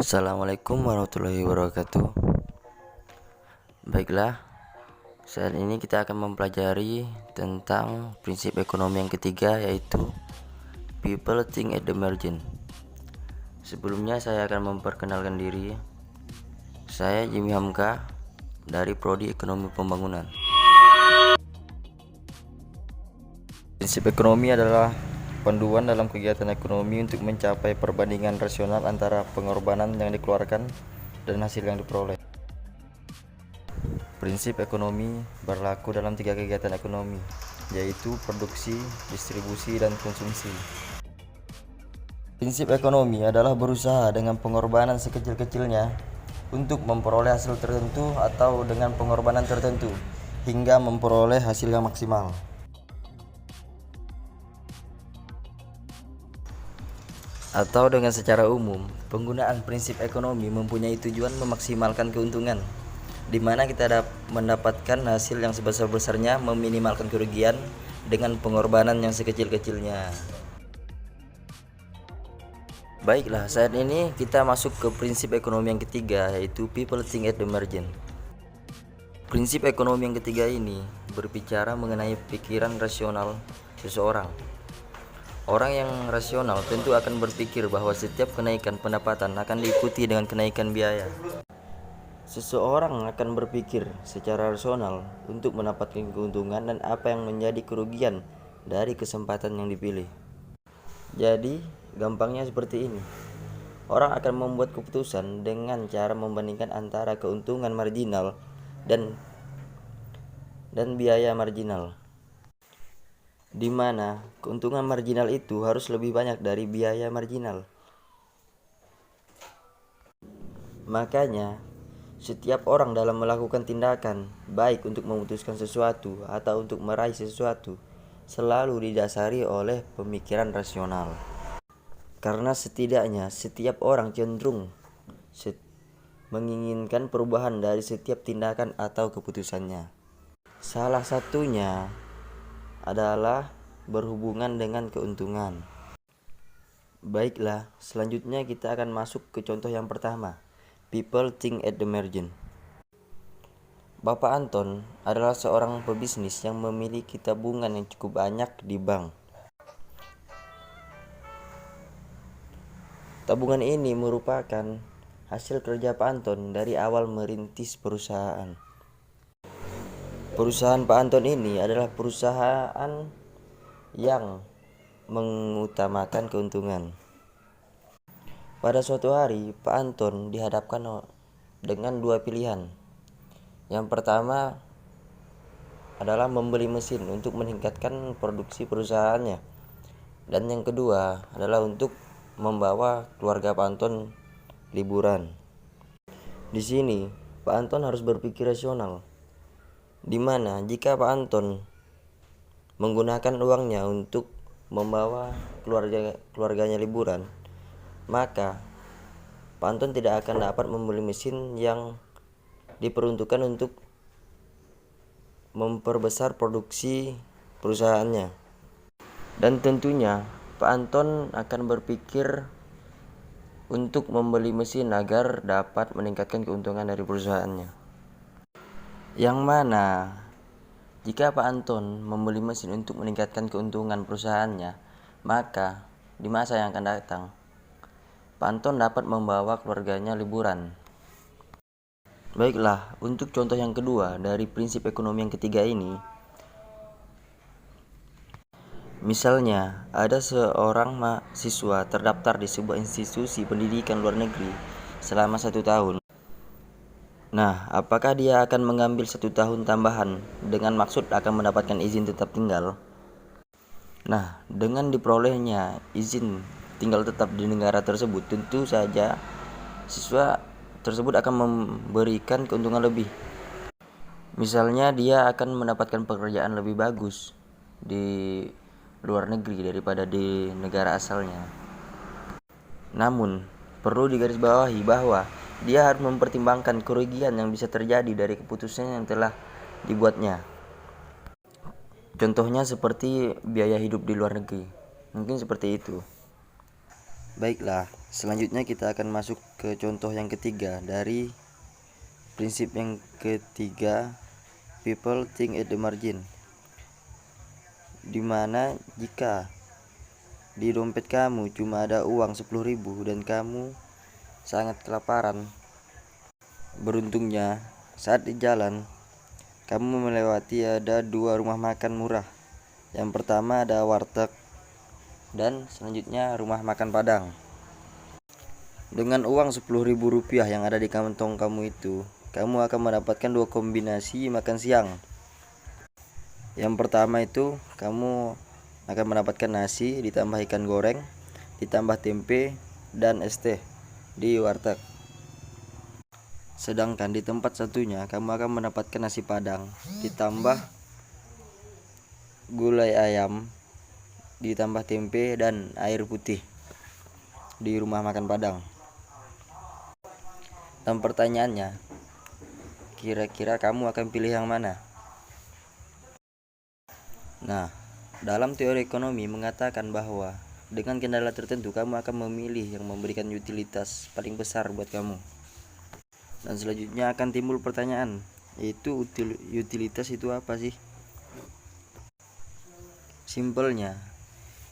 Assalamualaikum warahmatullahi wabarakatuh. Baiklah, saat ini kita akan mempelajari tentang prinsip ekonomi yang ketiga, yaitu People Think at the Margin. Sebelumnya saya akan memperkenalkan diri. Saya Jimmy Hamka dari Prodi Ekonomi Pembangunan. Prinsip ekonomi adalah panduan dalam kegiatan ekonomi untuk mencapai perbandingan rasional antara pengorbanan yang dikeluarkan dan hasil yang diperoleh. Prinsip ekonomi berlaku dalam 3 kegiatan ekonomi, yaitu produksi, distribusi, dan konsumsi. Prinsip ekonomi adalah berusaha dengan pengorbanan sekecil-kecilnya untuk memperoleh hasil tertentu atau dengan pengorbanan tertentu hingga memperoleh hasil yang maksimal. Atau dengan secara umum, penggunaan prinsip ekonomi mempunyai tujuan memaksimalkan keuntungan, di mana kita mendapatkan hasil yang sebesar-besarnya, meminimalkan kerugian dengan pengorbanan yang sekecil-kecilnya. Baiklah, saat ini kita masuk ke prinsip ekonomi yang ketiga, yaitu People Think at the Margin. Prinsip ekonomi yang ketiga ini berbicara mengenai pikiran rasional seseorang. Orang yang rasional tentu akan berpikir bahwa setiap kenaikan pendapatan akan diikuti dengan kenaikan biaya. Seseorang akan berpikir secara rasional untuk mendapatkan keuntungan dan apa yang menjadi kerugian dari kesempatan yang dipilih. Jadi, gampangnya seperti ini. Orang akan membuat keputusan dengan cara membandingkan antara keuntungan marginal dan biaya marginal, di mana keuntungan marginal itu harus lebih banyak dari biaya marginal. Makanya, setiap orang dalam melakukan tindakan, baik untuk memutuskan sesuatu atau untuk meraih sesuatu, selalu didasari oleh pemikiran rasional. Karena setidaknya setiap orang cenderung menginginkan perubahan dari setiap tindakan atau keputusannya. Salah satunya adalah berhubungan dengan keuntungan. Baiklah, selanjutnya kita akan masuk ke contoh yang pertama, People Think at the Margin. Bapak Anton adalah seorang pebisnis yang memiliki tabungan yang cukup banyak di bank. Tabungan ini merupakan hasil kerja Pak Anton dari awal merintis perusahaan. Perusahaan Pak Anton ini adalah perusahaan yang mengutamakan keuntungan. Pada suatu hari, Pak Anton dihadapkan dengan 2 pilihan. Yang pertama adalah membeli mesin untuk meningkatkan produksi perusahaannya. Dan yang kedua adalah untuk membawa keluarga Pak Anton liburan. Di sini, Pak Anton harus berpikir rasional, di mana jika Pak Anton menggunakan uangnya untuk membawa keluarganya liburan, maka Pak Anton tidak akan dapat membeli mesin yang diperuntukkan untuk memperbesar produksi perusahaannya. Dan tentunya Pak Anton akan berpikir untuk membeli mesin agar dapat meningkatkan keuntungan dari perusahaannya. Yang mana jika Pak Anton membeli mesin untuk meningkatkan keuntungan perusahaannya, maka di masa yang akan datang Pak Anton dapat membawa keluarganya liburan. Baiklah, untuk contoh yang kedua dari prinsip ekonomi yang ketiga ini, misalnya ada seorang mahasiswa terdaftar di sebuah institusi pendidikan luar negeri selama 1 tahun. Nah, apakah dia akan mengambil 1 tahun tambahan dengan maksud akan mendapatkan izin tetap tinggal? Nah, dengan diperolehnya izin tinggal tetap di negara tersebut, tentu saja siswa tersebut akan memberikan keuntungan lebih. Misalnya dia akan mendapatkan pekerjaan lebih bagus di luar negeri daripada di negara asalnya. Namun, perlu digarisbawahi bahwa dia harus mempertimbangkan kerugian yang bisa terjadi dari keputusan yang telah dibuatnya. Contohnya seperti biaya hidup di luar negeri. Mungkin seperti itu. Baiklah, selanjutnya kita akan masuk ke contoh yang ketiga dari prinsip yang ketiga, people think at the margin, dimana jika di dompet kamu cuma ada uang 10.000 dan kamu sangat kelaparan, beruntungnya saat di jalan kamu melewati ada dua rumah makan murah. Yang pertama ada warteg dan selanjutnya rumah makan Padang. Dengan uang 10.000 rupiah yang ada di kantong kamu itu, kamu akan mendapatkan dua kombinasi makan siang. Yang pertama itu kamu akan mendapatkan nasi ditambah ikan goreng, ditambah tempe dan es teh di warteg. Sedangkan di tempat satunya kamu akan mendapatkan nasi Padang ditambah gulai ayam, ditambah tempe dan air putih di rumah makan Padang. Dan pertanyaannya, kira-kira kamu akan pilih yang mana? Nah, dalam teori ekonomi mengatakan bahwa dengan kendala tertentu kamu akan memilih yang memberikan utilitas paling besar buat kamu. Dan selanjutnya akan timbul pertanyaan, yaitu utilitas itu apa sih? Simpelnya,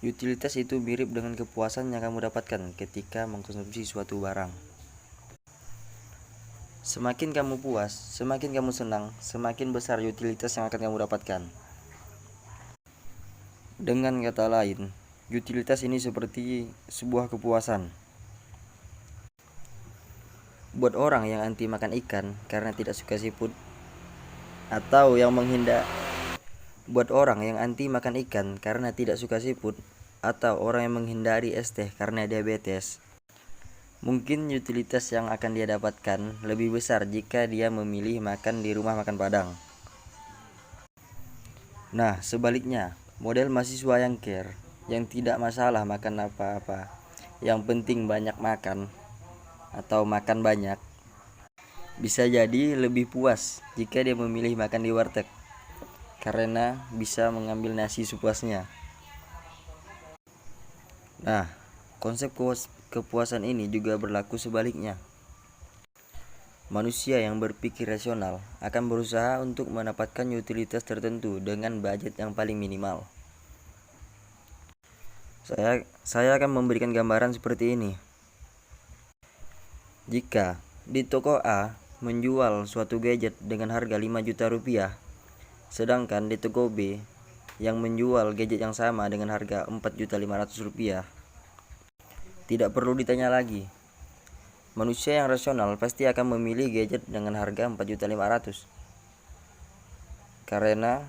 utilitas itu mirip dengan kepuasan yang kamu dapatkan ketika mengkonsumsi suatu barang. Semakin kamu puas, semakin kamu senang, semakin besar utilitas yang akan kamu dapatkan. Dengan kata lain, utilitas ini seperti sebuah kepuasan. Buat orang yang anti makan ikan karena tidak suka seafood, atau yang menghindar buat orang yang anti makan ikan karena tidak suka seafood, atau orang yang menghindari es teh karena diabetes, mungkin utilitas yang akan dia dapatkan lebih besar jika dia memilih makan di rumah makan Padang. Nah, sebaliknya, model mahasiswa yang care, yang tidak masalah makan apa-apa, yang penting banyak makan atau makan banyak, bisa jadi lebih puas jika dia memilih makan di warteg karena bisa mengambil nasi sepuasnya. Nah, konsep kepuasan ini juga berlaku sebaliknya. Manusia yang berpikir rasional akan berusaha untuk mendapatkan utilitas tertentu dengan budget yang paling minimal. Saya akan memberikan gambaran seperti ini. Jika di toko A menjual suatu gadget dengan harga 5 juta rupiah, sedangkan di toko B yang menjual gadget yang sama dengan harga 4.500.000 rupiah, tidak perlu ditanya lagi. Manusia yang rasional pasti akan memilih gadget dengan harga 4.500.000 karena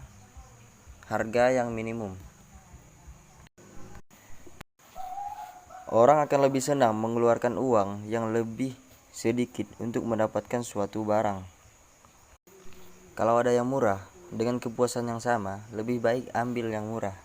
harga yang minimum. Orang akan lebih senang mengeluarkan uang yang lebih sedikit untuk mendapatkan suatu barang. Kalau ada yang murah dengan kepuasan yang sama, lebih baik ambil yang murah.